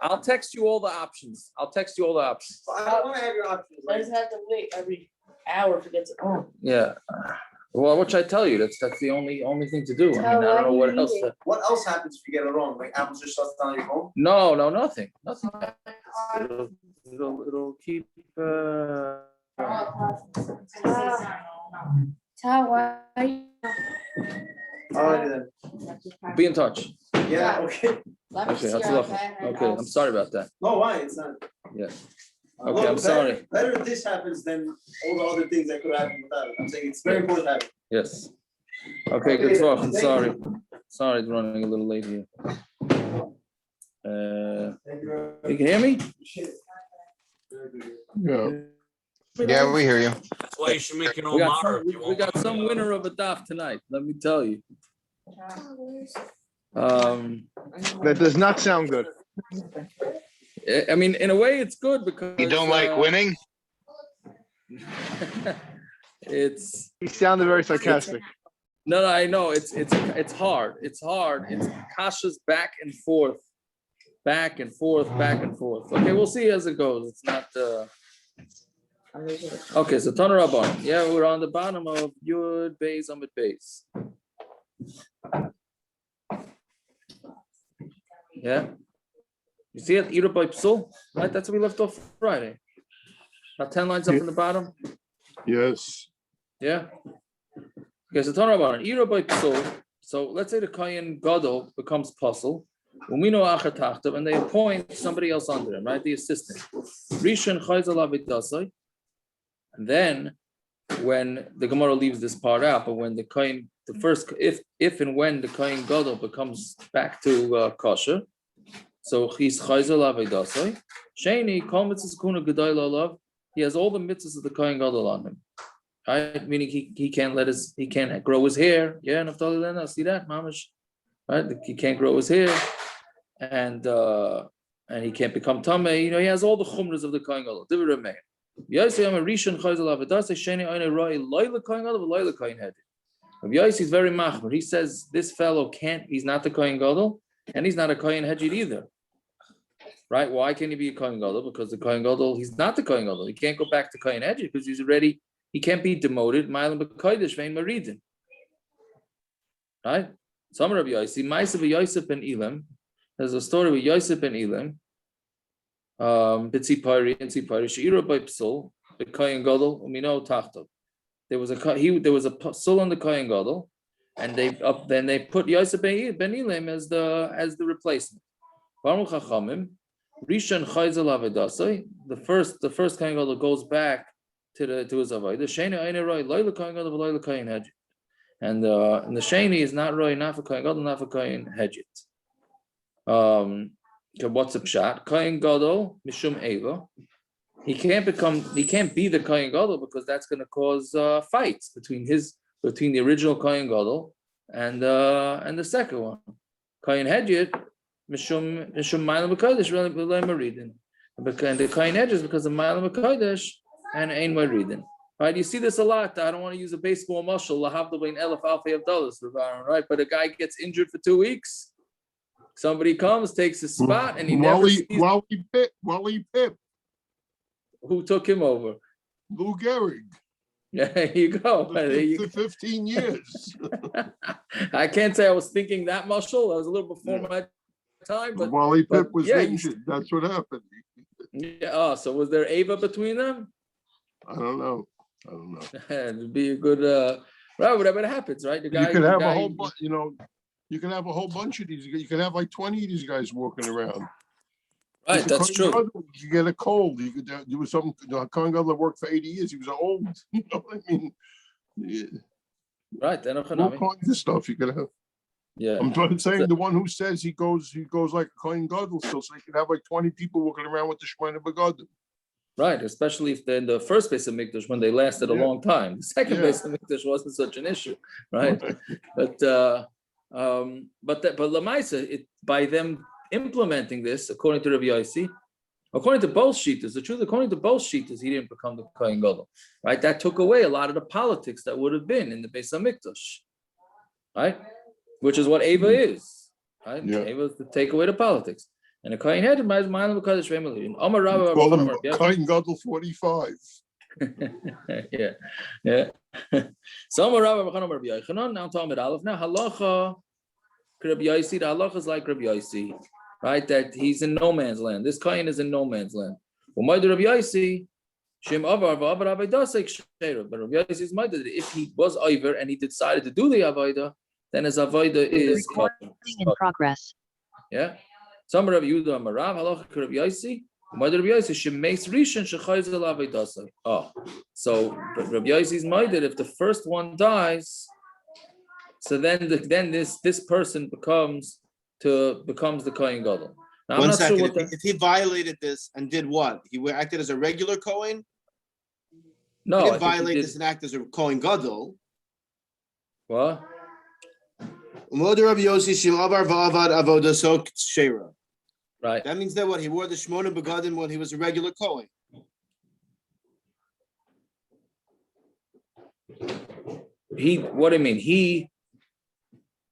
I'll text you all the options. I don't want to have your options. I just have to wait every hour to get to home. Yeah. Well, what should I tell you? That's the only thing to do. I mean, I don't know what else. What else happens if you get it wrong? Like Apple just shuts down your phone? No, nothing. It'll keep. Tell why? All right, then. Be in touch. Yeah, okay. Okay, okay. I'm sorry about that. No, why? It's not. Yeah. Look, Okay, I'm sorry. Better if this happens than all the other things that could happen without it. I'm saying it's very important to have it. Yes. Okay, good talk. I'm sorry. Sorry, it's running a little late here. You can hear me? Yeah, we hear you. That's why you should make your We own got model. some, we got some winner of a daf tonight. Let me tell you. That does not sound good. I mean, in a way, it's good because You don't like winning? It's He sounded very sarcastic. no, I know it's hard. It's hard. It's kashas back and forth. Okay, we'll see as it goes. It's not. Okay, so Tana Rabban. Yeah, we're on the bottom of Yud Beis Amud Beis. Yeah. You see it? Ira by Psul, right? That's where we left off Friday. About 10 lines up in the bottom. Yes. Yeah. Okay, so Tana Rabban. Ira by Psul. So let's say the Kohen Gadol becomes puzzle. When we know Achatachtav, and they appoint somebody else under him, right? The assistant. Rishon Chayzel Avidasai. And then when the Gemara leaves this part out, but when the Kohen, the first, if and when the Kohen Gadol becomes back to kosher, so he's Chayzel Avidasai. Sheni Kol Mitzvahs Kuna Gedol Olav. He has all the mitzvahs of the Kohen Gadol on him, right? Meaning he can't grow his hair. Yeah, Naftali Lena, see that, Mamash, right? He can't grow his hair. And he can't become tameh. You know, he has all the chumras of the Kohen Gadol. Divrei Meir. Yossi am a rishon chayzel avoda. Say sheni eine roi loyla Kohen Gadol loyla Kohen head. Yossi is very machmer. He says this fellow can't. He's not the Kohen Gadol, and he's not a Kohen Hedjid either. Right? Why can't he be a Kohen Gadol? Because the Kohen Gadol, he's not the Kohen Gadol. He can't go back to Kohen Hedjid because he's already. He can't be demoted. Ma'alim b'kodesh vein maridin. Right? Some Rabbi Yossi, Ma'asav Yosef ben Elam. There's a story with Yosef ben Elam. Bitzi Pari and Tzipari Sheira by Psul, the Kohen Gadol, Umino Tachtov. There was a psul on the Kohen Gadol, and then they put Yosef ben Elam as the replacement. Baruch Chachamim, Rishon Chayzel Avedasai. The first Kohen Gadol goes back to his avoda. Sheni Eine Roi Loyla Kohen Gadol Loyla Kohen Hedjit, and the Sheni is not Roi, not for Kohen Gadol, not for Kohen Hedjit. What's the pshat? Kohen Gadol mishum eva. He can't be the Kohen Gadol because that's going to cause fights between the original Kohen Gadol and the second one. Kohen Hedjit mishum ma'alim b'kodesh v'lei maridin. And the Kohen Hedjit is because of ma'alim b'kodesh and ein maridin. Right? You see this a lot. I don't want to use a baseball muscle. Lahavdil bein elef alfei avdalos, right? But a guy gets injured for 2 weeks. Somebody comes, takes his spot, and he never sees Wally Pip. Who took him over. Lou Gehrig. Yeah, there you go. For 15 years. I can't say I was thinking that muscle. I was a little before my time. But Wally Pip was injured. That's what happened. Yeah. Oh, so was there Ava between them? I don't know. It'd be a good, right? Whatever happens, right? You could have a whole bunch. You can have a whole bunch of these. You can have like 20 of these guys walking around. Right, that's true. You get a cold. You could do something. Kohen Gadol worked for 80 years. He was old. You know what I mean? Yeah. Right. Then all kinds of stuff you could have. Yeah. I'm saying the one who says he goes like a Kohen Gadol still, so you can have like 20 people walking around with the Shemona Begadim. Right, especially if they're in the first base of Mikdash when they lasted a long time. The second base of Mikdash wasn't such an issue, right? But Lamaisa, by them implementing this, according to Rabbi Yossi, according to both Shitas, the truth, according to both Shitas, he didn't become the Kohen Gadol, right? That took away a lot of the politics that would have been in the Beis HaMikdash, right? Which is what Ava is. Right? Yeah. Able to take away the politics. And the Kohen had my mind because it's Amar Rabba Call him Rabba Kohen Gadol 45. yeah. So Amar Rabba Rabba Yochanan. Now Talmud Aleph. Now Halacha. Rabbi Yossi. The Halacha is like Rabbi Yossi, right? That he's in no man's land. This Kohen is in no man's land. Well, my Rabbi Yossi. Shem Avar Avar Avodah Kosher. But Rabbi Yossi is my that if he was over and he decided to do the avoda, then his avoda is Recording in progress. yeah. Some Rabbi Yehuda Amarav Halacha Rabbi Yossi. Mother Rabbi Yossi Shemeis Rishon Shechayzel Avodah. Oh, so Rabbi Yossi's mother, if the first one dies, so then this person becomes the Kohen Gadol. Now, I'm One not second, sure what if he violated this and did what? He acted as a regular Kohen? no, He I didn't think he violate did- this and act as a Kohen Gadol. What? Amud Rabbi Yossi Shim Avar Va'avad Avodah Shera. Right. That means that what? He wore the Shmona Begadim when he was a regular Kohen. What do you mean?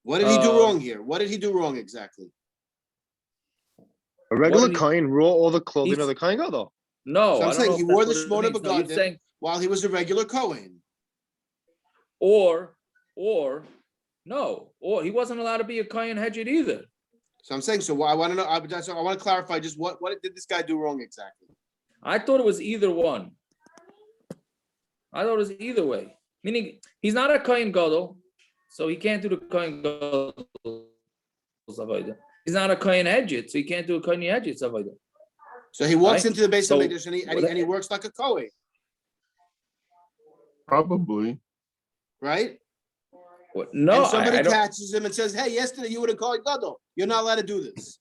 What did he do wrong here? What did he do wrong exactly? A regular did he- Kohen wore all the clothing He's- of the Kohen Gadol. No, So I'm I don't saying know he if wore that's the what it Shmona means. No, you're Begadim saying while he was a regular Kohen. or he wasn't allowed to be a Kohen Hedjit either. So I'm saying, so I want to know, I want to clarify just what did this guy do wrong exactly? I thought it was either one. I thought it was either way. Meaning he's not a Kohen Gadol, so he can't do the Kohen Gadol avoda. He's not a Kohen Hedjit, so he can't do a Kohen Hedjit avoda. So he walks Right. into the base So- of Mikdash and he works like a Kohen, Probably. right? What? No, And somebody I don't. catches him and says, "Hey, yesterday you would have called Gadol. You're not allowed to do this."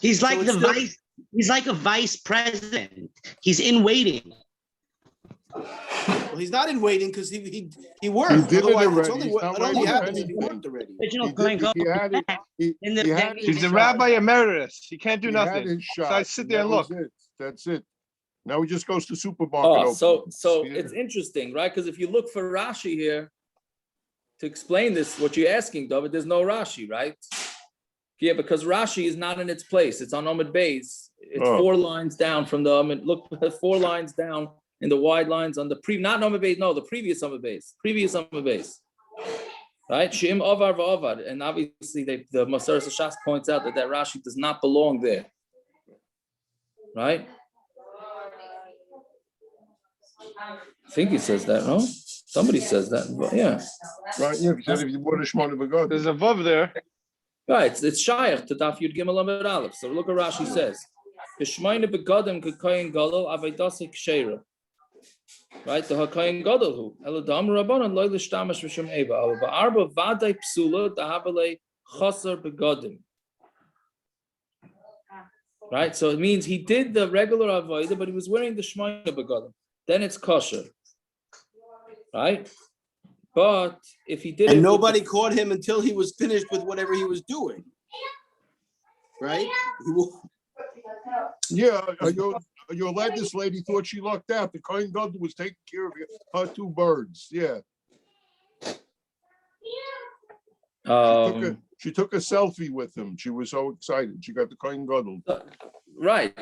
He's like it's the still- vice. He's like a vice president. He's in waiting. Well, he's not in waiting because he worked. He did it Otherwise, already. it's only, He's not it only waiting for happens if he anything. worked already. Original He Kohen did- he Gadol. had it. He In had He's the his rabbi shot. emeritus. He can't do He had nothing. his shot. Besides sit there and That was look. it. That's it. Now he just goes to supermarket. Oh, so openings. Yeah. it's interesting, right? Because if you look for Rashi here to explain this, what you're asking, David, there's no Rashi, right? Yeah, because Rashi is not in its place. It's on Amud Beis. It's Oh. 4 lines down from the Amud. Look, 4 lines down in the wide lines on the not Amud Beis, no, the previous Amud Beis. Right? Shim Avar Va'avad. And obviously the Maseres Shas points out that Rashi does not belong there. Right? I think he says that, no? Somebody says that, but yeah. Right, yeah, he said if you bought a Shmona Begadim. There's a vav there. Right, it's Shaykh to Daf Yud Gimel Amud Aleph. So look what Rashi says. K'shmayne begadim k'kohen gadol avaydase k'sheira. Right, the HaKohen Gadol who Elodam Rabbanon loy l'shtamash v'shem eva. Aber ba'arba v'adai psula dahavale chaser begadim. Right, so it means he did the regular avodah, but he was wearing the shmayne begadim. Then it's kosher. Right, but if he did And it, nobody caught him until he was finished with whatever he was doing. Right? Yeah, your this lady thought she lucked out. The Kohen Gadol was taking care of her 2 birds. Yeah. She took a selfie with him. She was so excited. She got the Kohen Gadol. right.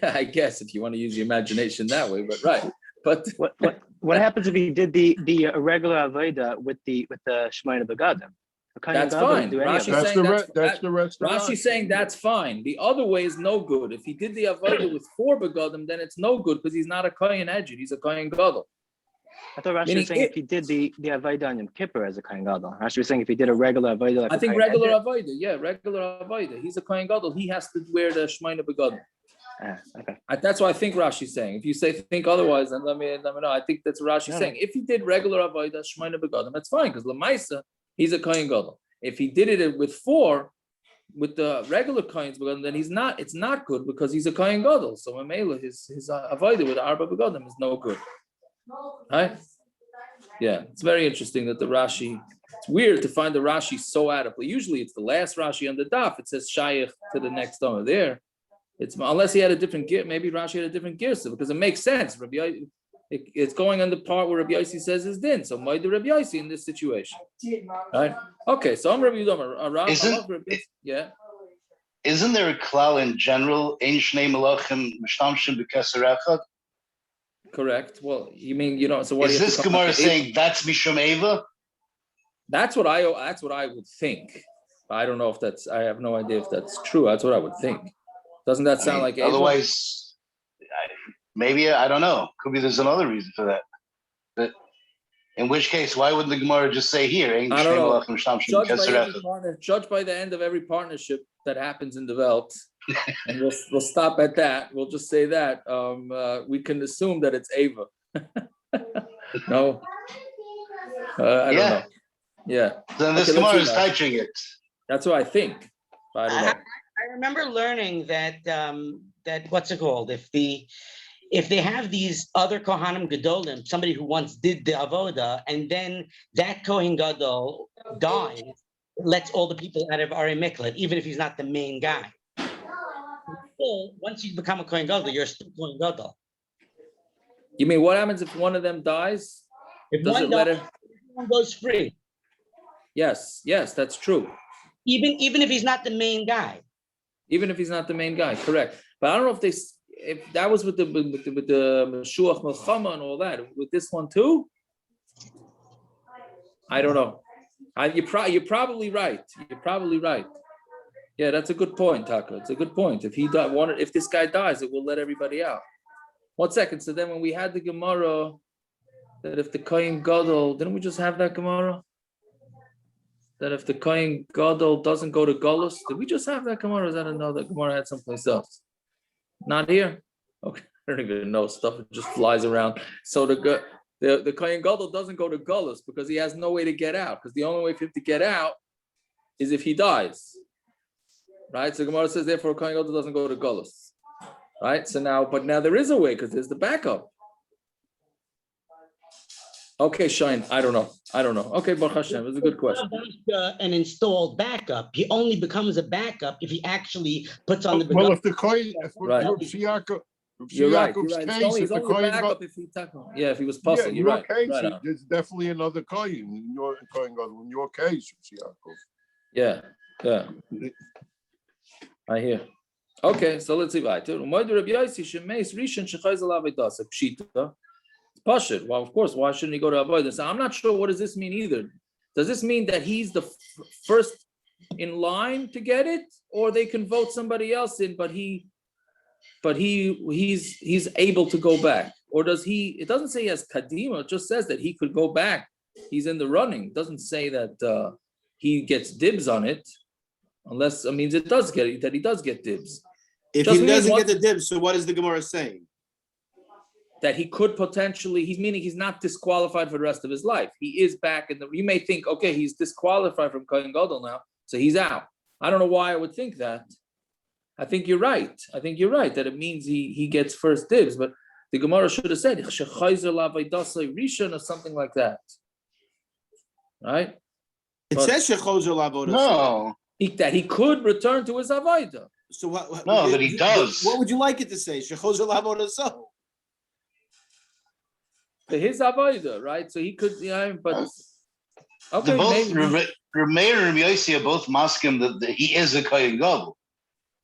I guess if you want to use your imagination that way, but right. But What happens if he did the regular avoda with the Shemona Begadim? That's fine. That's Rashi's the rest. Rashi's saying that's fine. The other way is no good. If he did the avodah with 4 begadim, then it's no good because he's not a kohen edged. He's a kohen gadol. I thought Rashi Meaning was saying if he did the avoda on Yom Kippur as a Kohen Gadol. Rashi was saying if he did a regular avoda, like I a think Kohen regular Gadol. avodah. Yeah, regular avodah. He's a kohen gadol. He has to wear the shemona begadim. Okay. That's what I think Rashi's saying. If you think otherwise, then let me know. I think that's what Rashi's saying. If he did regular avodah shemona begadim, that's fine because lemaisa he's a kohen gadol. If he did it with 4, with the regular kohen's begadim, then it's not good because he's a kohen gadol. So Mamela, his avodah with arba begadim is no good. Right? Yeah, it's very interesting that the Rashi. It's weird to find the Rashi so out of place. Usually, it's the last Rashi on the daf. It says Shaykh to the next Tumah. There, it's unless he had a different gear. Maybe Rashi had a different gear, because it makes sense. It's going on the part where Rabbi Yossi says is din. So why do Rabbi Yossi in this situation? Right? Okay, so I'm Rabbi Yoma. Yeah. Isn't there a klal in general? Ein shnei malachim mishtamshim b'keser echad? Correct. Well, you mean so what? Is do you have this to come up Gemara with? saying that's mishum eva? That's what I would think. I don't know if that's. I have no idea if that's true. That's what I would think. Doesn't that sound like Eva? Otherwise, maybe I don't know. Could be there's another reason for that. But in which case, why wouldn't the Gemara just say here? Ein I don't shnei know. malachim mishtamshim b'keser echad? Judge by the end of every partnership that happens and develops, and we'll stop at that. We'll just say that we can assume that it's Eva. No, I don't know. Yeah. Then this Okay, Gemara let's is see that. touching it. That's what I think. But I don't know. I remember learning that that what's it called? If they have these other Kohanim Gadolim, somebody who once did the avoda, and then that Kohen Gadol dies, it lets all the people out of Ari Miklat, even if he's not the main guy. Still, once you become a Kohen Gadol, you're still Kohen Gadol. You mean what happens if one of them dies? If Does one it let dies, her? one goes free, Yes, that's true. even if he's not the main guy. Even if he's not the main guy, correct. But I don't know if that was with the Meshuach Melchama and all that. With this one too, I don't know. You're probably right. You're probably right. Yeah, that's a good point, Taka. It's a good point. If this guy dies, it will let everybody out. 1 second. So then, when we had the Gemara, that if the Kohen Gadol, didn't we just have that Gemara? That if the Kohen Gadol doesn't go to Golus, did we just have that Gemara? Or is that another Gemara had someplace else? Not here. Okay, I don't even know. Stuff just flies around. So the Kohen Gadol doesn't go to Golus because he has no way to get out. Because the only way for him to get out is if he dies, right? So Gemara says therefore Kohen Gadol doesn't go to Golus, right? So now there is a way because there's the backup. Okay, Shine. I don't know. Okay, Baruch Hashem. It's a good question. An installed backup. He only becomes a backup if he actually puts on the. Well, if the Kohen, Right. You're right. He's only a backup if he if he was puzzled. in You're your right. case, Right on. there's definitely another Kohen in your Kohen Gadol. In your case, Yaakov. Yeah. I hear. Okay, so let's see. Pashut. Well, of course, why shouldn't he go to avoda? So I'm not sure what does this mean either. Does this mean that he's the first in line to get it, or they can vote somebody else in, but he's able to go back, or does he? It doesn't say he has kadima. It just says that he could go back. He's in the running. It doesn't say that he gets dibs on it, unless it means it does get it, that he does get dibs. If he doesn't get the dibs, so what is the Gemara saying? That he could potentially, meaning he's not disqualified for the rest of his life. He is back in the, you may think, okay, he's disqualified from Kohen Gadol now, so he's out. I don't know why I would think that. I think you're right. That it means he gets first dibs, but the Gemara should have said, or something like that. Right? It says shechozer lavoda. No, That he could return to his avoda. So what? No, that he does. What would you like it to say? Shechozer lavoda so. To his avoda, right? So he could, but okay, both maybe. Rameir and Rabbi Yossi are both masking that he is a Kohen Gadol.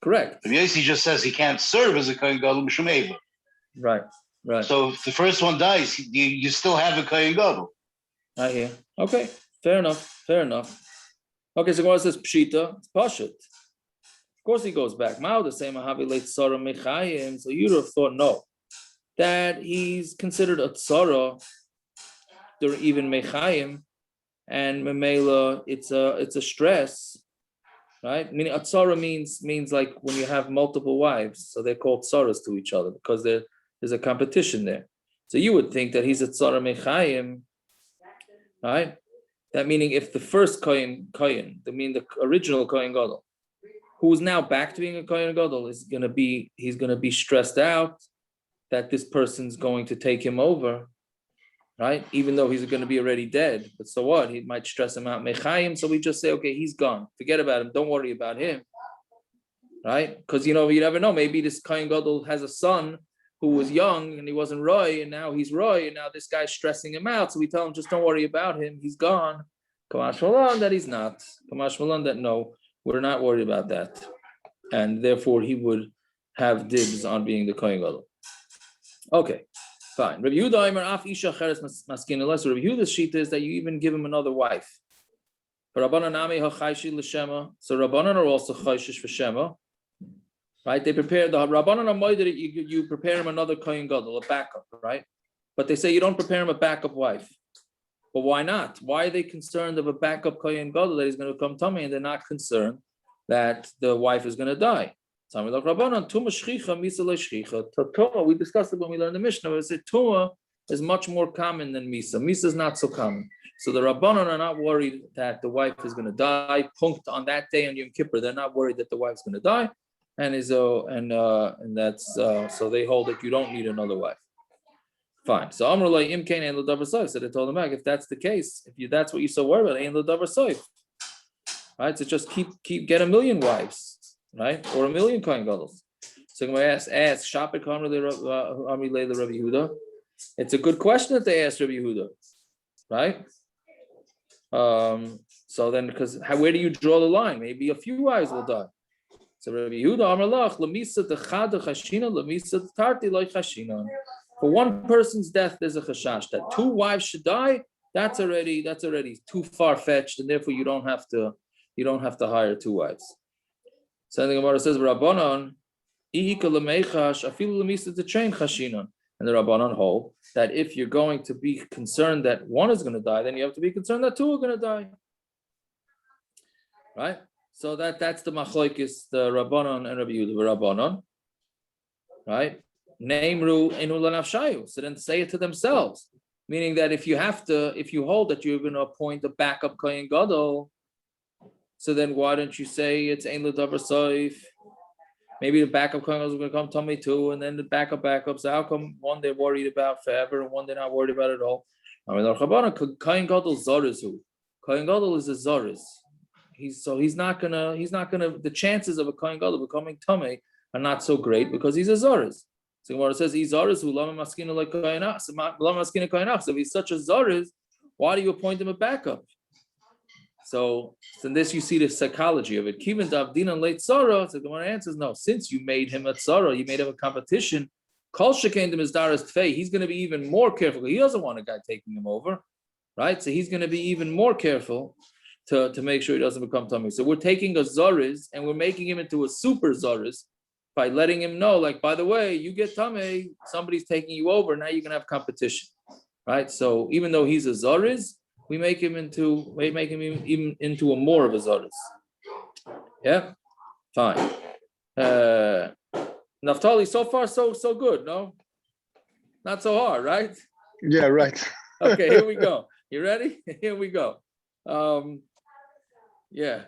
Correct. Rabbi Yossi just says he can't serve as a Kohen Gadol mishum eva. Right. So if the first one dies, you still have a Kohen Gadol. I hear. Okay, fair enough. Okay, so Gemara says Pshita, it's Pashut. Of course he goes back. Mao the same Mahavi late Sarah Mechayim. So you'd have thought no, that he's considered a tzara, even Mechayim, and Memela, it's a stress, right? Meaning a tzara means like when you have multiple wives, so they're called tzaras to each other because there's a competition there. So you would think that he's a tzara Mechayim, right? That meaning if the first Kohen, the original Kohen Gadol, who's now back to being a Kohen Gadol, he's gonna be stressed out that this person's going to take him over, right? Even though he's going to be already dead, but so what? He might stress him out. Mechayim, so we just say, okay, he's gone. Forget about him. Don't worry about him, right? Because you never know. Maybe this Kohen Gadol has a son who was young and he wasn't Roy, and now he's Roy, and now this guy's stressing him out. So we tell him, just don't worry about him. He's gone. Kamash Malan that he's not. Kamash Malan that no, we're not worried about that. And therefore he would have dibs on being the Kohen Gadol. Okay, fine. Rabbi Yehuda Omer af isha cheres maskin unless Rabbi Yehuda's sheet is that you even give him another wife. For Rabbanan nami hachayshi l'shema. So Rabbanan are also chayshish for Shema. Right? They prepare the Rabbanan Amud that you prepare him another Kohen Gadol, a backup, right? But they say you don't prepare him a backup wife. But why not? Why are they concerned of a backup Kohen Gadol that he's going to come tummy, and they're not concerned that the wife is going to die? We discussed it when we learned the Mishnah. We said Tumah is much more common than Misa. Misa is not so common. So the Rabbanon are not worried that the wife is going to die. Punkt on that day on Yom Kippur, they're not worried that the wife's going to die. And that's so they hold that you don't need another wife. Fine. So Amrullah Imkain and Ladavar Soif. So they told him back, if that's the case, that's what you're so worried about, ain't Ladavar Soif. Right? So just keep get a million wives, right? Or a million Kohen Gadol. So I'm going to ask Shapik Amrullah the Rabbi Yehuda. It's a good question that they asked Rabbi Yehuda, right? So then, because where do you draw the line? Maybe a few wives will die. So Rabbi Yehuda Amalach Lamisa Techad Chashina Lamisa Tarti Like Chashina. For one person's death, there's a chashash that two wives should die. That's already too far fetched, and therefore you don't have to hire two wives. So the Gemara says Rabbanon Ihika Lamechash Afilu Lamisa to train Chashina. And the Rabbanon hold that if you're going to be concerned that one is going to die, then you have to be concerned that two are going to die. Right? So that's the machlokes, the Rabbanon and Rabbi Yehuda, Rabbanon. Right? Neimru enu lanafshayu. So then say it to themselves. Meaning that if you hold that you're going to appoint a backup Kohen Gadol, so then why don't you say it's ein l'davar soif? Maybe the backup Kohen Gadol is going to come tummy too, and then the backup. So how come one they're worried about forever and one they're not worried about at all? I mean, Kohen Gadol zariz who? Kohen Gadol is a zariz. He's not gonna. The chances of a Kohen Gadol becoming tameh are not so great because he's a zariz. So Gemara says he's zariz who lama maskina like kohenach. So if he's such a zariz, why do you appoint him a backup? So in this you see the psychology of it. Kivin davdina late tzara. So the Gemara answers no. Since you made him a tzara, you made him a competition. Kol shekain dem is daras tfei. He's going to be even more careful. He doesn't want a guy taking him over, right? So he's going to be even more careful to make sure he doesn't become tummy. So we're taking a zariz and we're making him into a super zariz by letting him know, like, by the way, you get tameh, somebody's taking you over. Now you're going to have competition, right? So even though he's a zariz, we make him into a more of a zariz. Yeah, fine. Naftali, so far so good. No, not so hard, right? Yeah, right. Okay, here we go. You ready? Here we go. Yeah.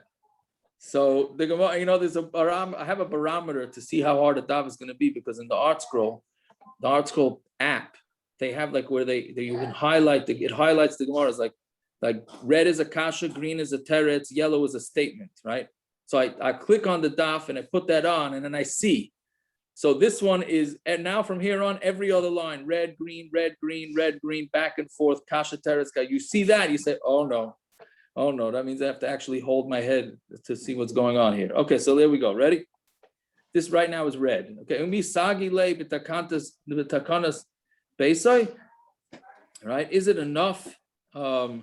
So the Gemara, there's I have a barometer to see how hard a daf is going to be, because in the Art Scroll app, they have like where you can highlight it highlights the Gemara as like red is a kasha, green is a teretz, yellow is a statement, right? So I click on the daf and I put that on, and then I see. So this one is, and now from here on, every other line, red, green, back and forth, kasha, teretz. You see that, you say, oh no, that means I have to actually hold my head to see what's going on here. Okay, so there we go. Ready? This right now is red. Okay, umi sagi le b'takanas beisai. Right? Is it enough to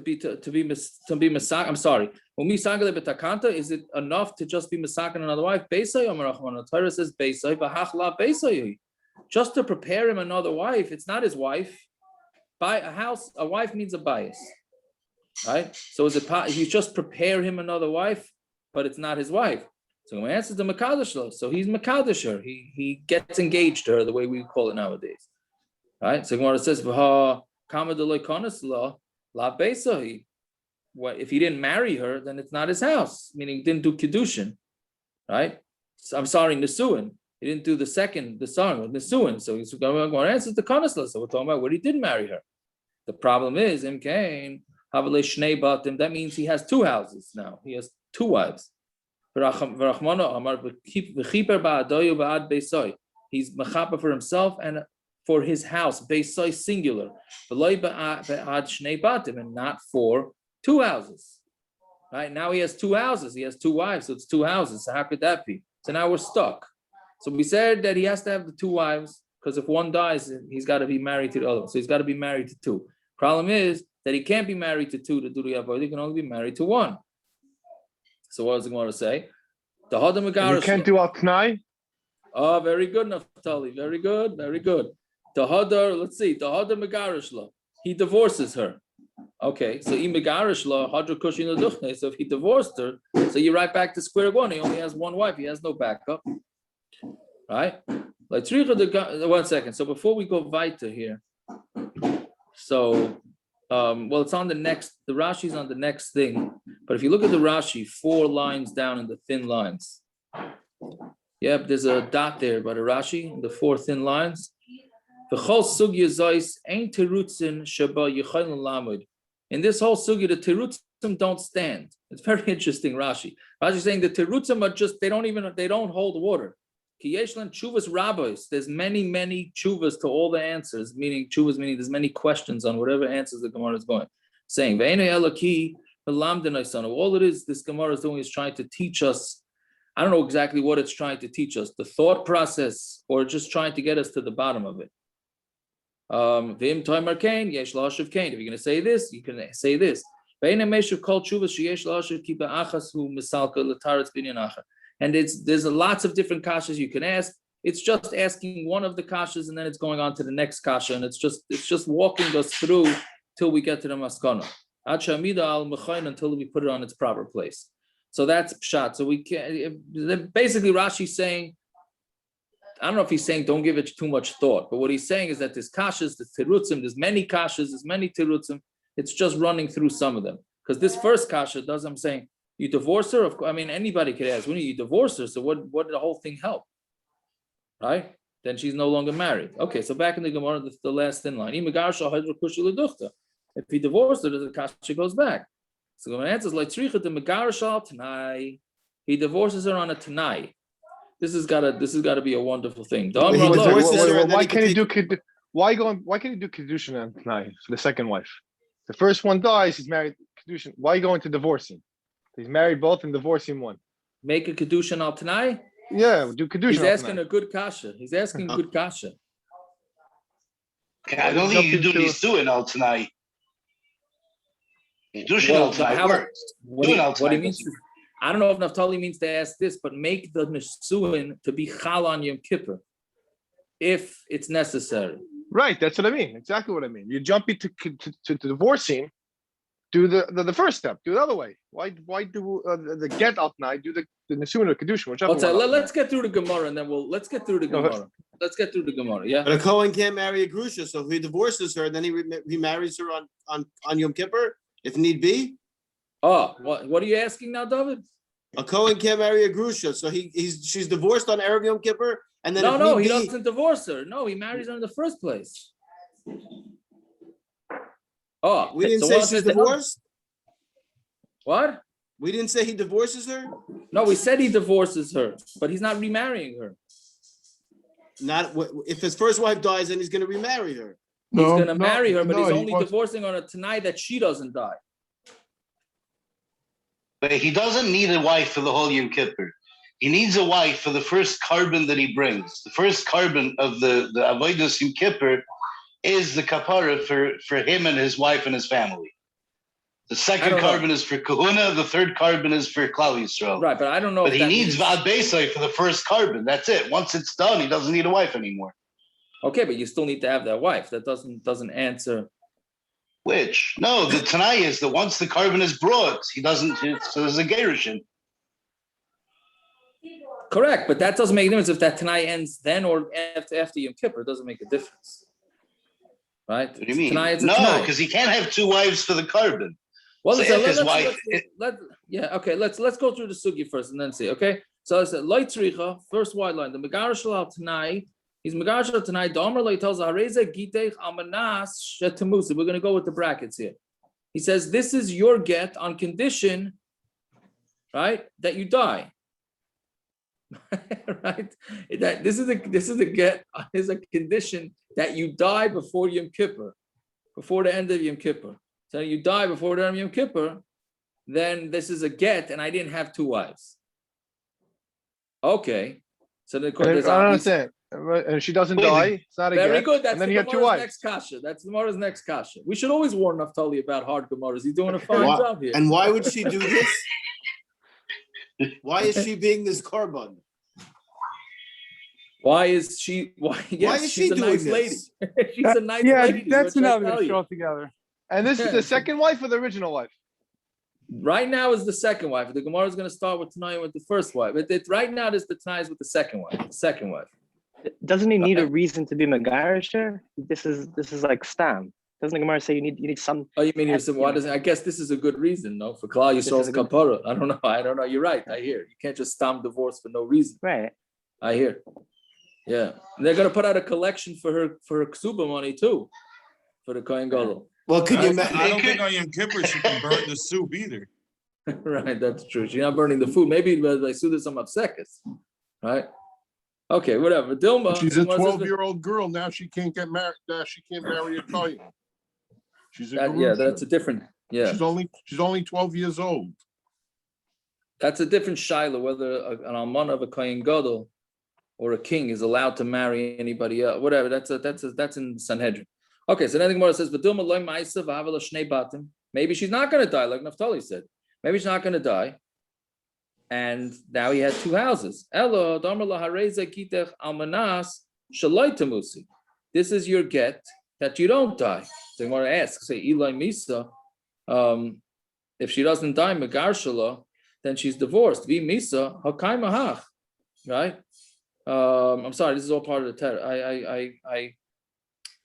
be masak? I'm sorry. Umi sagi le b'takanta. Is it enough to just be masakin another wife? Beisai. Amar Rachman. Torah says beisai. V'hach la beisai. Just to prepare him another wife. It's not his wife. Buy a house, a wife means a bias, right? So is it you just prepare him another wife, but it's not his wife? So my answer is the Makadashla. So he's Makadasher. He gets engaged to her the way we call it nowadays, right? So Gemara says, if he didn't marry her, then it's not his house, meaning he didn't do Kiddushin, right? So, I'm sorry, Nisuin. He didn't do the song, Nisuin. So he's going to answer the Kanasla. So we're talking about where he did marry her. The problem is, that means he has two houses now. He has two wives. He's mechaper for himself and for his house, beisai singular, and not for two houses. Right now he has two houses, he has two wives, so it's two houses. So how could that be? So now we're stuck. So we said that he has to have the two wives because if one dies, he's got to be married to the other. So he's got to be married to two. Problem is that he can't be married to two to do the avodah. He can only be married to one. So what does he want to say? The Hadam And you can't do al Tanai. Oh, very good, Naftali. Very good, very good. The Hadar, let's see, the Hadar Megarishla. He divorces her. Okay, so in Megarishla, Hadar Kushin Laduchne. So if he divorced her, so you're right back to square one. He only has one wife, he has no backup. Right? Like 1 second. So before we go weiter here, so well, it's on the next, the Rashi's on the next thing. But if you look at the Rashi, 4 lines down in the thin lines. Yep, there's a dot there by the Rashi, the 4 thin lines. In this whole sugya, the terutzim don't stand. It's very interesting, Rashi. Rashi's saying the terutzim are just, they don't hold water. Chuvas rabbis. There's many chuvas to all the answers, meaning chuvas, meaning there's many questions on whatever answers the Gemara is going. Saying, all it is, this Gemara is doing is trying to teach us. I don't know exactly what it's trying to teach us, the thought process, or just trying to get us to the bottom of it. If you're going to say this, you can say this. And there's lots of different kashas you can ask. It's just asking one of the kashas and then it's going on to the next kasha, and it's just walking us through till we get to the maskana. Until we put it on its proper place. So that's pshat. So we can basically Rashi's saying, I don't know if he's saying don't give it too much thought, but what he's saying is that there's kashas, there's terutzim, there's many kashas, there's many terutzim. It's just running through some of them. Because this first kasha does, I'm saying, you divorce her? Of course, I mean, anybody could ask, when you divorce her, so what did the whole thing help? Right? Then she's no longer married. Okay, so back in the Gemara, the last thin line. If he divorced her, the kasha goes back. So the answer is like Tanai. He divorces her on a Tanai. This has got to be a wonderful thing. Why can't he do kedushin on Tanai for the second wife? The first one dies, he's married kedushin. Why are you going to divorce him? He's married both and divorcing one. Make a kedushin al Tanai? Yeah, do kedushin. He's asking a good kasha. He's asking good kasha. I don't think you can do nisuin al Tanai. Kedushin al Tanai works. What he means, I don't know if Naftali means to ask this, but make the nisuin to be chal on Yom Kippur, if it's necessary. Right, that's what I mean. Exactly what I mean. You jump into to divorcing, do the first step, do it the other way. Why do the get out now? Do the nisuin or kedushin, whichever one. Let's get through the Gemara and then let's get through the Gemara. Let's get through the Gemara. Yeah. But a Kohen can't marry a Grusha, so if he divorces her, then he remarries her on Yom Kippur, if need be. Oh, what are you asking now, David? A Kohen can't marry a Grusha, so she's divorced on Erev Yom Kippur, and then he doesn't divorce her. No, he marries her in the first place. Oh, we didn't say she's divorced. What? We didn't say he divorces her. No, we said he divorces her, but he's not remarrying her. Not if his first wife dies, then he's going to remarry her. He's going to marry her, but he's only divorcing on a tonight that she doesn't die. But he doesn't need a wife for the whole Yom Kippur. He needs a wife for the first carbon that he brings. The first carbon of the avodas Yom Kippur is the kapara for him and his wife and his family. The second carbon is for kahuna. The third carbon is for Klal Yisrael. Right, but I don't know. But he needs Vad Beisai for the first carbon. That's it. Once it's done, he doesn't need a wife anymore. Okay, but you still need to have that wife. That doesn't answer. Which? No, the Tanai is that once the carbon is brought, he doesn't, so there's a gerushin. Correct, but that doesn't make a difference if that Tanai ends then or after Yom Kippur. It doesn't make a difference. Right? What do you mean? No, because he can't have two wives for the carbon. Well, so let's go through the sugi first and then see. Okay, so I said light tzricha, first wide line. The megarish al Tanai. He's megarish al Tanai. The Amar Lei tells Hareza Gitech Amanas Shetamusa. We're going to go with the brackets here. He says this is your get on condition, right, that you die. right? This is a get is a condition that you die before Yom Kippur, before the end of Yom Kippur. So you die before the end of Yom Kippur, then this is a get, and I didn't have two wives. Okay, so the I don't understand. And she doesn't Wait, die. It's not a very get. good. That's And then the you have two Gemara's wives. next kasha. That's the Gemara's next kasha. We should always warn Naftali about hard Gemaras. He's doing a fine Why- job here. And why would she do this? Why is she being this korban? Why is she? Why? Yes, is she's she a doing nice lady. this? She's a nice Yeah, lady. is that's what I another tell you. issue altogether. And this is Yeah. the second wife or the original wife? Right now is the second wife. The Gemara is going to start with Tanai with the first wife. But right now, this the Tanai is with the second wife. Second wife. Doesn't he need a reason to be Megarisher? This is like Stam. Doesn't the Gemara say you need some? Oh, you mean why doesn't? I guess this is a good reason, no? For Klal This Yisrael's is a good- kapara. I don't know. You're right. I hear. You can't just stam divorce for no reason. Right. I hear. Yeah, and they're going to put out a collection for her ksuba money too, for the Kohen Gadol. Well, could you I imagine? don't think on Yom Kippur she can burn the soup either. Right, that's true. She's not burning the food. Maybe they sue some obsequies, right? Okay, whatever. Dilma. She's a Gemara says- 12-year-old girl. Now she can't get married. Now she can't marry a Kohen. She's a Yeah, Gerusha. that's a different. Yeah, She's only 12 years old. that's a different shaila whether an alman of a Kohen Gadol or a king is allowed to marry anybody else. Whatever. That's in Sanhedrin. Okay, so then the Gemara says, "V'dilma loy ma'isa v'havela shnei batim." Maybe she's not going to die, like Naphtali said. Maybe she's not going to die. And now he had two houses. Elo damar lahareza kitech almanas shaloi tamusi. This is your get that you don't die. So the Gemara asks, say Eli Misa, if she doesn't die, Megar Shala, then she's divorced. Vi Misa, Hakai Mahach. Right? I'm sorry, this is all part of the Torah.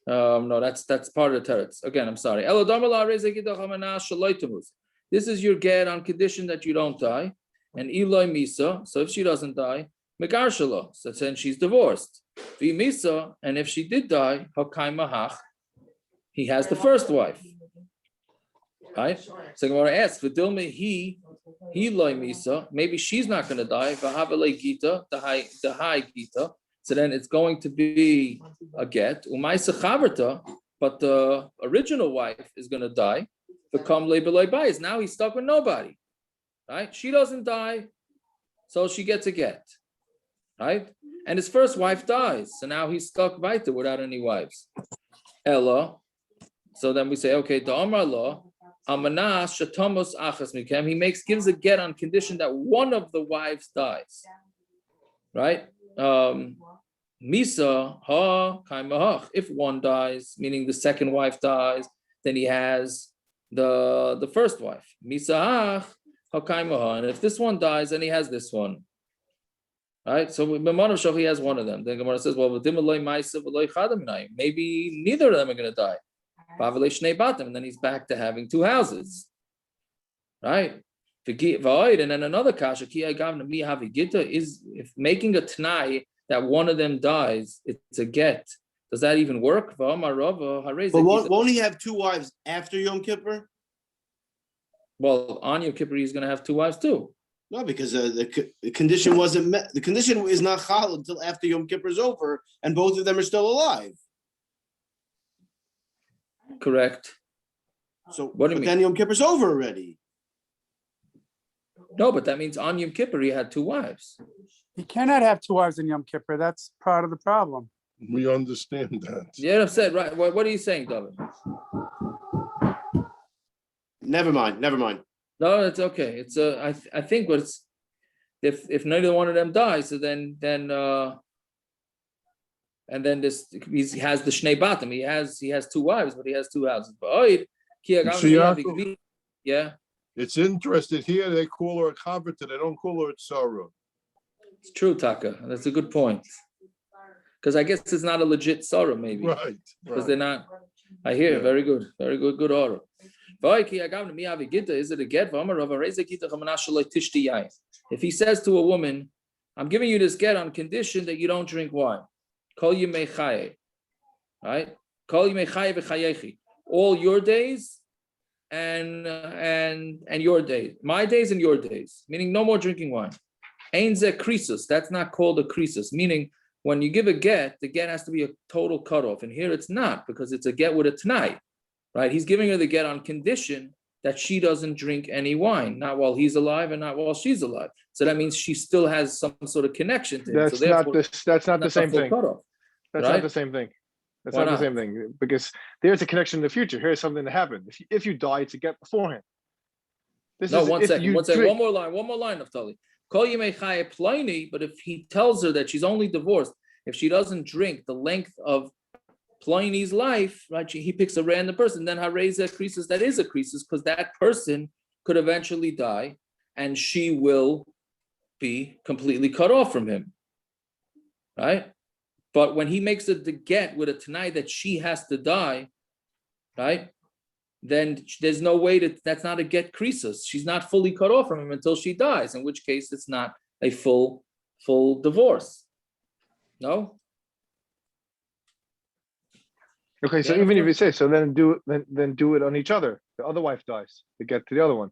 No, that's part of the teretz. Again, I'm sorry. This is your get on condition that you don't die. And Eloi Misa, so if she doesn't die, Megar Shala, so then she's divorced. Vi Misa, and if she did die, Hakai Mahach, he has the first wife. Right? So Gemara asks, V'dilme he loy Misa, maybe she's not going to die. V'havele Gita, the high Gita. So then it's going to be a get. Umaysa chaverta, but the original wife is going to die. Become lebeloi bayis. Now he's stuck with nobody. Right? She doesn't die, so she gets a get. Right? And his first wife dies, so now he's stuck weiter without any wives. Ella. So then we say, okay, the Amar law, Amanas Shatomos Achas Mikem. He gives a get on condition that one of the wives dies. Right? Misa ha kaimahach. If one dies, meaning the second wife dies, then he has the first wife. Misa ha kaimahach. And if this one dies, then he has this one. Right? So B'manav Shach, he has one of them. Then Gemara says, well, maybe neither of them are going to die. And then he's back to having two houses. Right? And then another kasha, is if making a t'nai that one of them dies, it's a get. Does that even work? But won't he have two wives after Yom Kippur? Well, on Yom Kippur, he's going to have two wives too. No, because the condition wasn't met. The condition is not chal until after Yom Kippur is over, and both of them are still alive. Correct. So, What do you but mean? then Yom Kippur's over already. No, but that means on Yom Kippur, he had two wives. He cannot have two wives in Yom Kippur. That's part of the problem. We understand that. Yeah, I've said, right. What are you saying, David? Never mind. No, it's okay. It's I think what's if neither one of them dies, so then and then this he has the shnei batim. He has two wives, but he has two houses. But yeah, It's interesting here. They call her a chavita. They don't call her a tzara. it's true, Taka. That's a good point. Because I guess it's not a legit sorrow, maybe. Right. Because they're not. I hear. Very good. Very good. Good order. Is it a get? If he says to a woman, I'm giving you this get on condition that you don't drink wine. Kol yimei chaye. Right? Kol yimei chaye v'chayechi. All your days and your days. My days and your days. Meaning no more drinking wine. Ein ze krisus. That's not called a krisus, meaning when you give a get, the get has to be a total cutoff. And here it's not, because it's a get with a t'nai, right? He's giving her the get on condition that she doesn't drink any wine, not while he's alive and not while she's alive. So that means she still has some sort of connection to him. That's So not therefore, that's not the same full thing. cutoff, That's right? not the same thing. That's Why not the not? same thing, because there's a connection in the future. Here's something that happened. If you die, it's a get beforehand. This No, is one if second, you one second. drink. One more line, Naftali. Kol yimei chaye pliny, but if he tells her that she's only divorced, if she doesn't drink the length of Pliny's life, right? He picks a random person, then hareza krisis, that is a krisis, because that person could eventually die, and she will be completely cut off from him, right? But when he makes the get with a t'nai that she has to die, right? Then there's no way that's not a get krisis. She's not fully cut off from him until she dies, in which case it's not a full divorce. No? Okay, so Yeah, even if of you say so, then do it on each other. The other wife dies to get to the other one.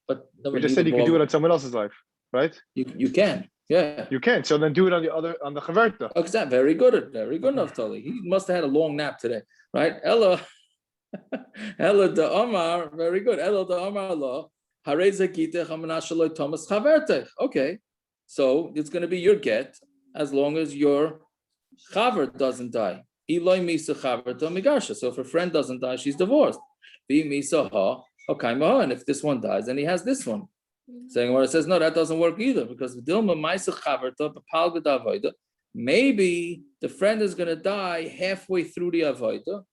But We just said you can do it on someone else's life, right? You can, yeah. You can. So then do it on the chaverta. Exactly. Very good, Naftali. He must have had a long nap today, right? Ella de Omar, very good. Ella de Omar lo, hareza kitech hamanashaloy Thomas chavertech. Okay, so it's going to be your get as long as your chaver doesn't die. Eloi misa chaverta migarsha. So if her friend doesn't die, she's divorced. Be misa ha okaimaha, and if this one dies, then he has this one. Saying what it says, no, that doesn't work either, because Dilma Maisa Chaverta Bapalga Avoda, maybe the friend is going to die halfway through the Avoda.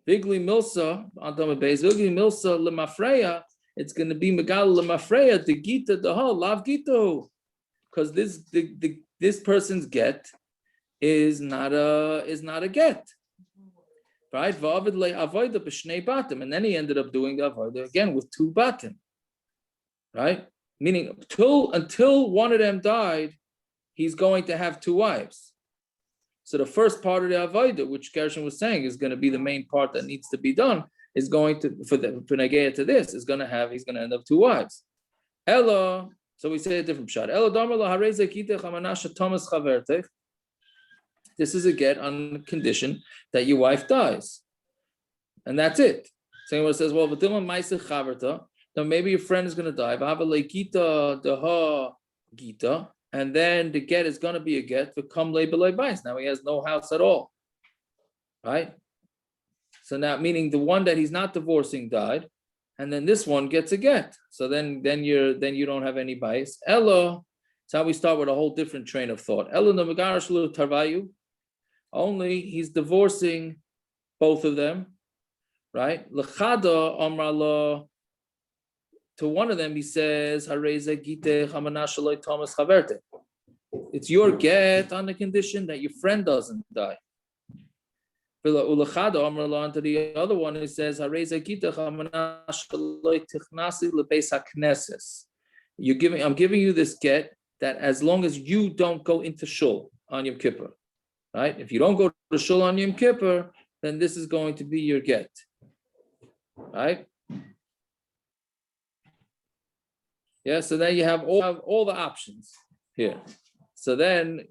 Vigli Milsa, Antama Beis, Vigli Milsa Lemafreya, it's going to be Megal Lemafreya, the Gita, the Hal, Lav Gito. Because this person's get is not a get. Right? Vavid le Avoda B'Shnei Batim. And then he ended up doing the Avoda again with 2 batim. Right? Meaning until one of them died, he's going to have 2 wives. So the first part of the avoda, which Gershon was saying is going to be the main part that needs to be done, is going to for Nageya to this he's going to end up 2 wives. Ella, so we say a different shot. Ella damar hareza kitech hamanasha Thomas chavertech. This is a get on condition that your wife dies, and that's it. Someone says, well, v'tilma ma'aseh chaverta. Now maybe your friend is going to die, and then the get is going to be a get. Now he has no house at all, right? So now, meaning the one that he's not divorcing died, and then this one gets a get. So then you don't have any bias. Ella, that's how we start with a whole different train of thought. Ella tarvayu. Only he's divorcing both of them, right? Lechada amrala. To one of them, he says, it's your get on the condition that your friend doesn't die. To the other one, he says, I'm giving you this get that as long as you don't go into shul on Yom Kippur, right? If you don't go to shul on Yom Kippur, then this is going to be your get, right? Yeah, so then you have all the options here. So then,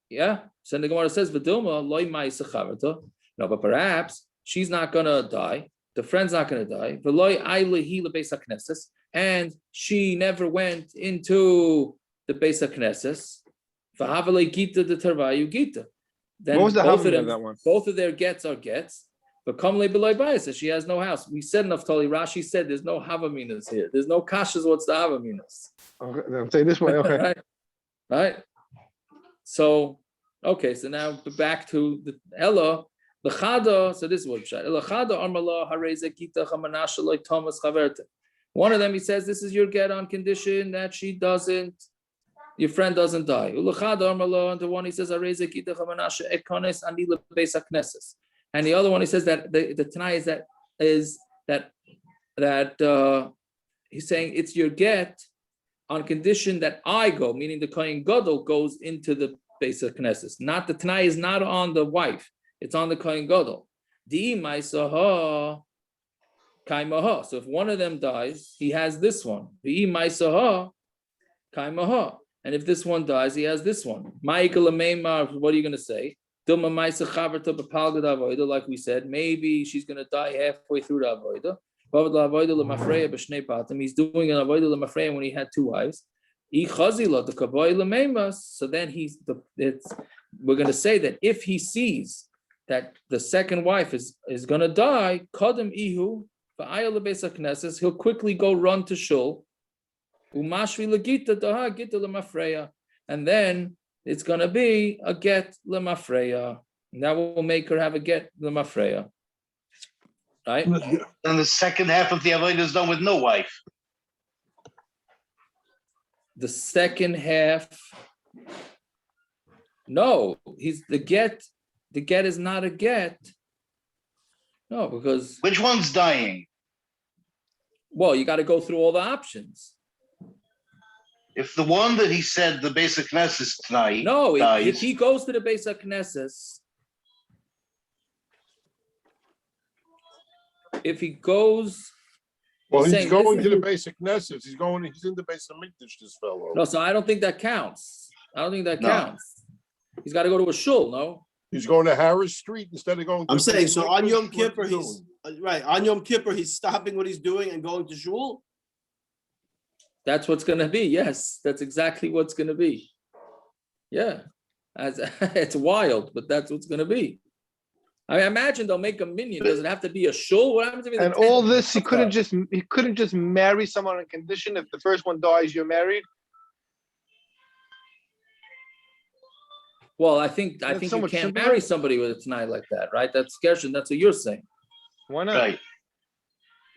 so the Gemara says, "V'dilma loy ma'isa chaverta." No, but perhaps she's not gonna die. The friend's not gonna die. V'loy aylehi lebeis hakneses, and she never went into the beis hakneses. V'havalei gita de tervayu gita. Then What was the both of havamina them, of that one? both of their gets are gets. But kamle beloy bias, she has no house. We said Naftali. Rashi said there's no havaminas here. There's no kashas. What's the havaminas? Okay, I'm saying this way. Okay. right. So, okay. So now back to the Ella, the Chada. So this is what Ella Chada Amrla Hareze Kita Chamanasha like Thomas Chaverte. One of them, he says, this is your get on condition that your friend doesn't die. Ulachada Amrla, and the one he says Hareze Kita Chamanasha Ekones Anila Beis Hakneses. And the other one, he says that the Tanai is that he's saying it's your get on condition that I go, meaning the Kohen Gadol goes into the Beis HaKnesses. Not the Tanai is not on the wife; it's on the Kohen Gadol. Di ma'asaha kaimaha. So if one of them dies, he has this one. Di ma'asaha kaimaha. And if this one dies, he has this one. Michael Ameimar, what are you going to say? Like we said, maybe she's going to die halfway through the avoda. He's doing an avoda l'mafreya when he had two wives. So then we're going to say that if he sees that the second wife is going to die, he'll quickly go run to shul. And then it's going to be a get lemafreya. That will make her have a get lemafreya. Right? And the second half of the avodah is done with no wife. The second half, no, the get is not a get. No, because which one's dying? Well, you got to go through all the options. If the one that he said the basic Knesset tonight dies, if he goes to the basic Knesset, if he goes, well, he's going listen, to the basic Knesset. He's in the basic Mikdash, this fellow. No, so I don't think that counts. Counts. He's got to go to a shul, no? He's going to Harris Street instead of going to I'm saying, so on Yom Mikdash, Kippur, what's he he's doing? right. On Yom Kippur, he's stopping what he's doing and going to shul. That's what's going to be. Yes, that's exactly what's going to be. Yeah, it's wild, but that's what's going to be. I imagine they'll make a minion. Does it have to be a shul? What happens if And all this, he couldn't just marry someone on condition if the first one dies, you're married. Well, I think so you much can't simpler. marry somebody with a tonight like that, right? That's Gershon. That's what you're saying. Why not? right?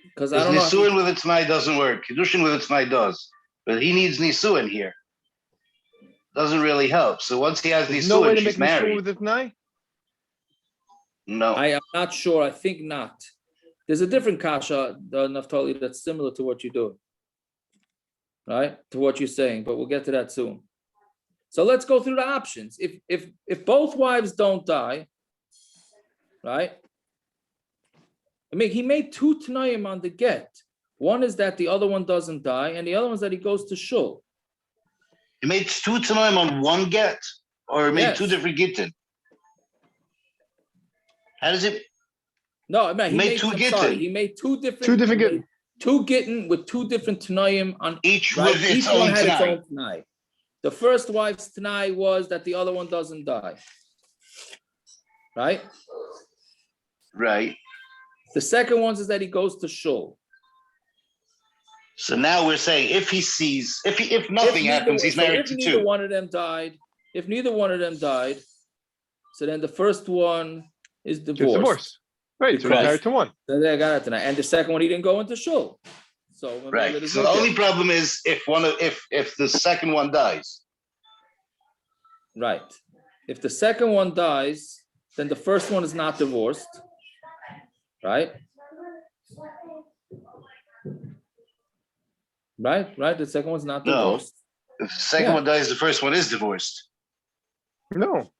Because I don't know. Nisuin with a tonight doesn't work. Kiddushin with a tonight does, but he needs nisuin here. Doesn't really help. So once he has There's no way nisuin, to she's make nisuin married. with it tonight. No. I am not sure. I think not. There's a different kasha, Naftali, that's similar to what you're doing, right? To what you're saying, but we'll get to that soon. So let's go through the options. If both wives don't die, right? I mean, he made two Tanaim on the get. One is that the other one doesn't die, and the other one is that he goes to shul. He made two tanaim on one get, or he made two different gittin. How does it? No, I mean, He made two I'm gittin. sorry, he made two different gittin. Two gittin with two different Tanaim on Each right? with its Each own one had its tanai. own Tanai. The first wife's Tanai was that the other one doesn't die. Right? Right. The second one is that he goes to shul. So now we're saying if he sees, if nothing happens, he's married to If neither two. one of them died, so then the first one is Gets divorced. divorced. Right, so he's married to one. Then they got it tonight. And the second one, he didn't go into shul. So Right. So the only problem is if the second one dies. Right. If the second one dies, then the first one is not divorced. Right? Right. The second one's not No. divorced. If the second one dies, the first one is divorced. No.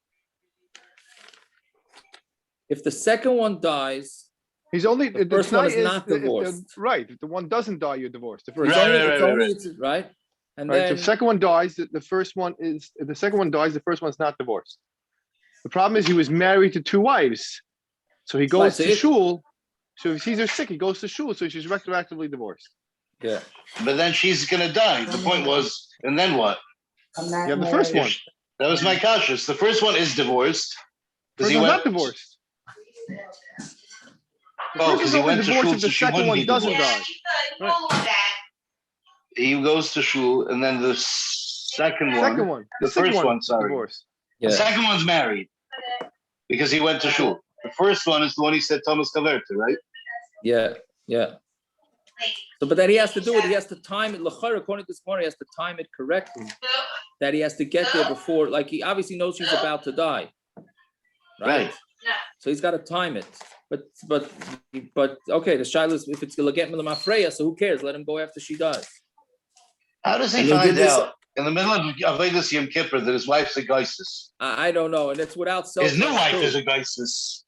If the second one dies, He's only the first one is not if the- divorced. right. If the one doesn't die, you're divorced. The first it's one. right. And Right. So then if the second one dies, the first one is. If the second one dies, the first one's not divorced. The problem is he was married to two wives, so he goes so to shul. So if he sees her sick, he goes to shul. So she's retroactively divorced. yeah. But then she's gonna die. The point was, and then what? I'm not You have the first married. one. That was my cautious. The first one is divorced. First one's not divorced. Oh, because he only went to divorced shul, if so the she second wouldn't one be doesn't divorced. die. He goes to shul, and then the second one, the second first one, sorry. divorced. The second one's married because he went to shul. The first one is the one he said Thomas Kaverta, right? Yeah. So, but then he has to do it. He has to time it. L'chayr, according to this morning, he has to time it correctly. That he has to get there before, like he obviously knows she's about to die. Right. So he's got to time it. But okay, the shaila is if it's gonna get Milamafreya, so who cares? Let him go after she dies. How does he And they find did this- out in the middle of Avodas Yom Kippur that his wife's a geisis? I don't know, and it's without self. His new wife is a geisis.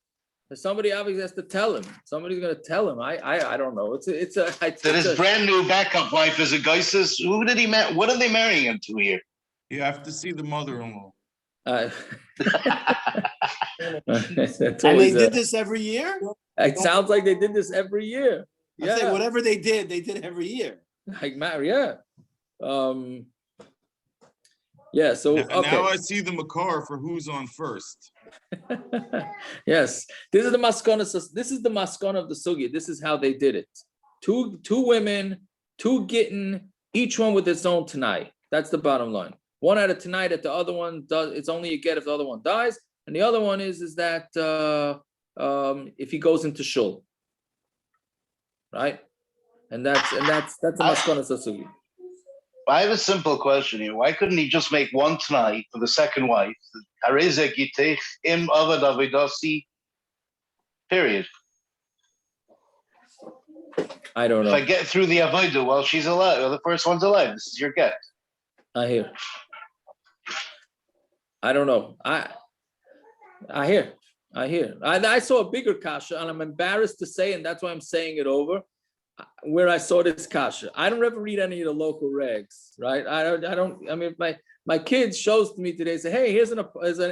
Somebody obviously has to tell him. Somebody's gonna tell him. I don't know. That his brand new backup wife is a geisis. Who did he marry? What are they marrying him to here? You have to see the mother-in-law. That's And they always did this every year? it sounds like they did this every year. I say Yeah, whatever they did every year. like yeah. Yeah. So Now okay. I see the makar for who's on first. Yes, this is the maskana. This is the maskana of the sugya. This is how they did it. Two women, two gittin, each one with its own tanai. That's the bottom line. One had a tanai that the other one does. It's only a get if the other one dies, and the other one is that if he goes into shul, right? And that's the maskana of the sugya. I have a simple question here. Why couldn't he just make one tonight for the second wife? Period. I don't If I know. get through the avoda while she's alive, or the first one's alive, this is your get. I hear. I don't know. I hear. I saw a bigger kasha, and I'm embarrassed to say, and that's why I'm saying it over. Where I saw this kasha, I don't ever read any of the local regs, right? I don't. I mean, my kids shows to me today, say, hey, here's an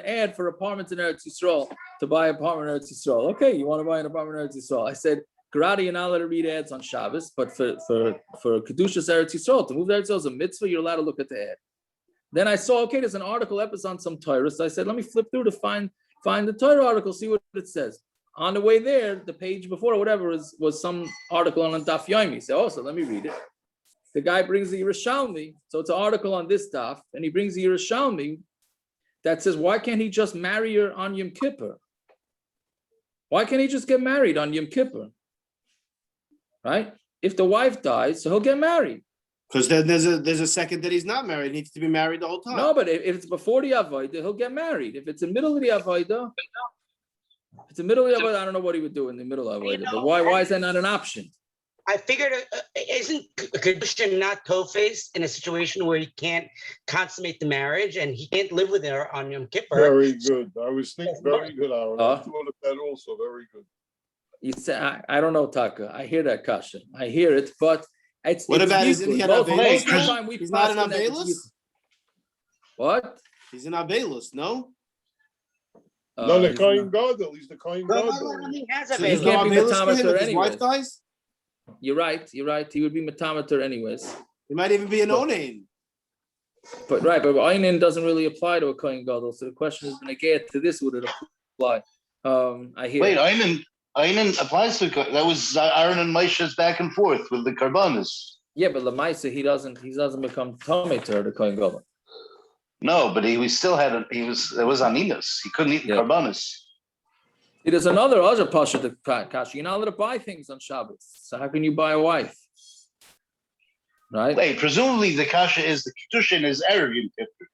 ad for apartments in Eretz Yisrael to buy an apartment in Eretz Yisrael. Okay, you want to buy an apartment in Eretz Yisrael? I said, karate, you're not allowed to read ads on Shabbos, but for Kedushas Eretz Yisrael, to move to Eretz Yisrael is a mitzvah, you're allowed to look at the ad. Then I saw, okay, there's an article episode on some Torah. So I said, let me flip through to find the Torah article, see what it says. On the way there, the page before or whatever was some article on Daf Yomi. So let me read it. The guy brings the Yerushalmi, so it's an article on this Daf, and he brings the Yerushalmi that says, why can't he just marry her on Yom Kippur? Why can't he just get married on Yom Kippur? Right? If the wife dies, so he'll get married. Because then there's a second that he's not married. He needs to be married the whole time. No, but if it's before the avoda, he'll get married. If it's in the middle of the avoda, I don't know what he would do in the middle of avoda. But why is that not an option? I figured, isn't Kedusha not Tofes in a situation where he can't consummate the marriage and he can't live with her on Yom Kippur? Very good. I was thinking very good, Aaron. I thought of that also. Very good. You say I don't know, Taka. I hear that kasha. I hear it, but it's. What about isn't he an Avelus? He's not an Avelus? What? He's an Avelus, no? No, the Kohen Gadol. He's the Kohen Gadol. He has So a he's can't no be Avelus for him matamater if his wife dies? You're right. He would be matamater anyways. He might even be an Onen. But Onen doesn't really apply to a Kohen Gadol. So the question is, when I get to this, would it apply? I hear. Wait, Onen applies to that was Aaron and Moshe's back and forth with the Karbanis. Yeah, but Lamaisa, he doesn't become tameh to the Kohen Gadol. No, but it was Aninas. He couldn't eat the Karbanis. There's another other pasha to kasha. You're not allowed to buy things on Shabbos. So how can you buy a wife? Right? Wait, presumably the kasha is the kedushin is erev Yom Kippur.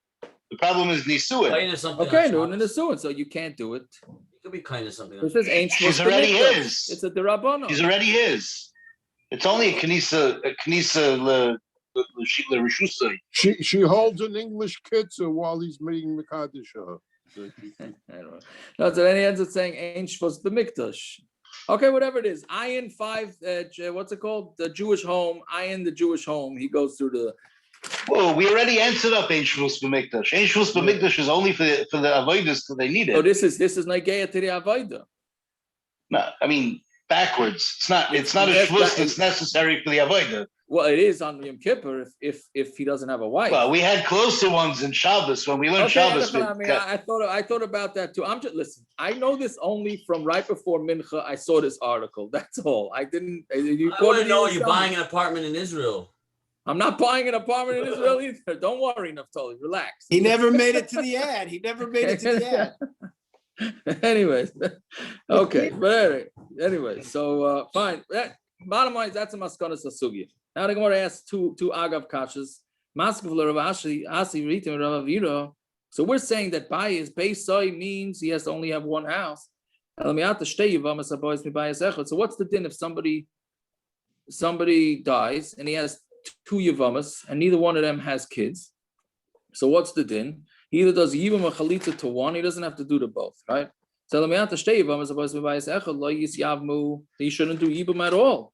The problem is nisuin. Okay, no, in the suin, so you can't do it. It could be kind of something. This is ain't She's already his. It's a derabbanon. She's already his. It's only a knisa le. She holds an English kitzur while he's meeting Mekadesh. I don't know. No, so then he ends up saying ain't shvus b'mikdash. Okay, whatever it is. Ayin 5, what's it called? The Jewish home. Ayin the Jewish home. He goes through the. Whoa, we already answered up Ein Shvus B'Mikdash. Ein Shvus B'Mikdash is only for the avodas that they need it. Oh, this is Nageya to the avodah. No, I mean backwards. It's not a shvus that's necessary for the avodah. Well, it is on Yom Kippur if he doesn't have a wife. Well, we had closer ones in Shabbos when we learned Shabbos. I thought about that too. Listen. I know this only from right before Mincha. I saw this article. That's all. I didn't. You I want to know you're buying an apartment in Israel. I'm not buying an apartment in Israel either. Don't worry, Naftali. Relax. He never made it to the ad. Anyways, okay. But anyway, so fine. Bottom line is that's a maskanas asugya. Now the Gemara asks two agav kashas. So we're saying that bayis beisai means he has to only have one house. So what's the din if somebody dies and he has two yivamas and neither one of them has kids? So what's the din? He either does yibum or chalitza to one. He doesn't have to do the both, right? So he shouldn't do yibum at all,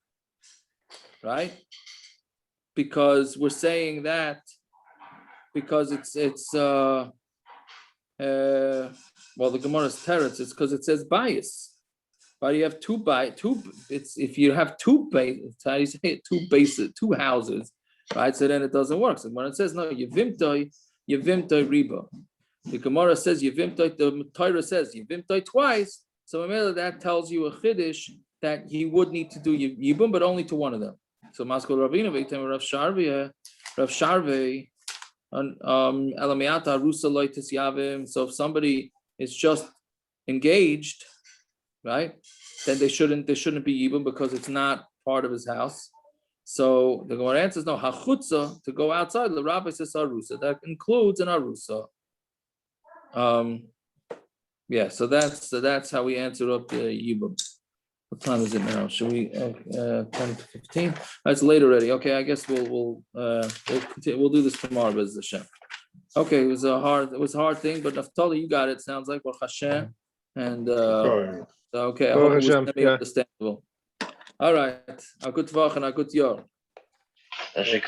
right? Because we're saying that because well, the Gemara's teretz, it's because it says bias. But you have two, it's if you have two how do you say it? Two houses, right? So then it doesn't work. So when it says no, yivimtoi riba. The Gemara says yivimtoi, the Torah says yivimtoi twice. So that tells you a chiddush that he would need to do yibum, but only to one of them. So Maskol Ravina v'yitem Rav Sharvei, Elamiata Rusa Loitis Yavim. So if somebody is just engaged, right, then they shouldn't be yibum because it's not part of his house. So the Gemara answers no, hachutza, to go outside. The rabbi says arusa, that includes an arusa. Yeah, so that's how we answer up the yibum. What time is it now? Should we 10 to 15? That's late already. Okay, I guess we'll continue. We'll do this tomorrow, Bez Hashem. Okay, it was a hard thing, but Naftali, you got it. Sounds like Baruch Hashem. And okay, I hope it was Hashem, maybe understandable. All right, a good tvach and a good yor. Thank you.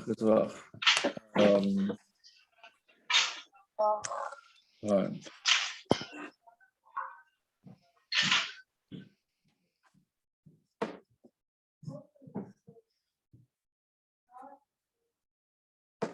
Good tvach. All right.